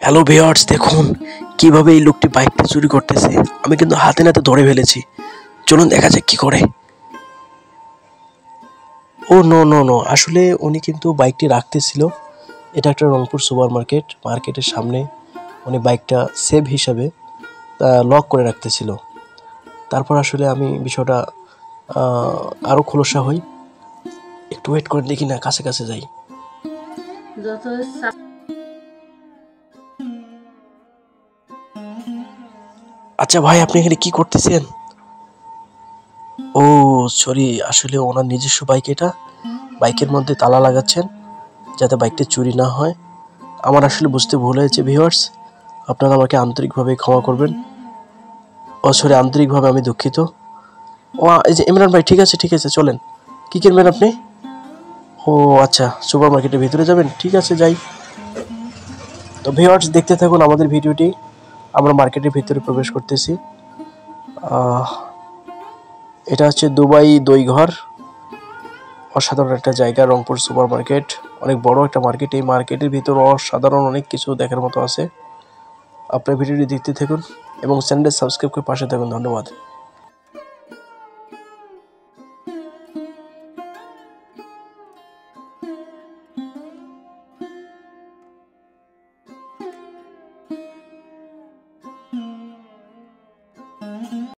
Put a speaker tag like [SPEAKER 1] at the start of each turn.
[SPEAKER 1] Hello viewers, দেখুন কিভাবে এই লোকটি বাইকটা চুরি করতেছে। আমি কিন্তু হাতে নাতে ধরে ফেলেছি। চলুন দেখা যাক কি করে। ও নো নো নো, আসলে উনি কিন্তু বাইকটি রাখতেছিল। এটা একটা রংপুর সুপার মার্কেট, মার্কেটের সামনে উনি বাইকটা সেভ হিসাবে লক করে রাখতেছিল। তারপর আসলে আমি বিষয়টা আরও খোলসা হই। একটু ওয়েট করে দেখি না, কাছে কাছে যাই। আচ্ছা ভাই, আপনি এখানে কি করতেছেন? ও সরি, আসলে ওনার নিজস্ব বাইক এটা। বাইকের মধ্যে তালা লাগাচ্ছেন যাতে বাইকটা চুরি না হয়। আমার আসলে বুঝতে ভুল হয়েছে ভিউয়ার্স, আপনারা আমাকে আন্তরিকভাবে ক্ষমা করবেন। ও সরি, আন্তরিকভাবে আমি দুঃখিত। ও এই যে ইমরান ভাই, ঠিক আছে ঠিক আছে, চলেন। কী কিনবেন আপনি? ও আচ্ছা, সুপার মার্কেটের ভিতরে যাবেন, ঠিক আছে যাই। তো ভিউয়ার্স, দেখতে থাকুন আমাদের ভিডিওটি। আমরা মার্কেটের ভিতরে প্রবেশ করতেছি। এটা হচ্ছে দুবাই দই ঘর। অসাধারণ একটা জায়গা, রংপুর সুপার মার্কেট। অনেক বড় একটা মার্কেট। এই মার্কেটের ভিতর অসাধারণ অনেক কিছু দেখার মতো আছে। আপনার ভিডিওটি দেখতে থাকুন এবং চ্যানেলটি সাবস্ক্রাইব করে পাশে থাকুন। ধন্যবাদ।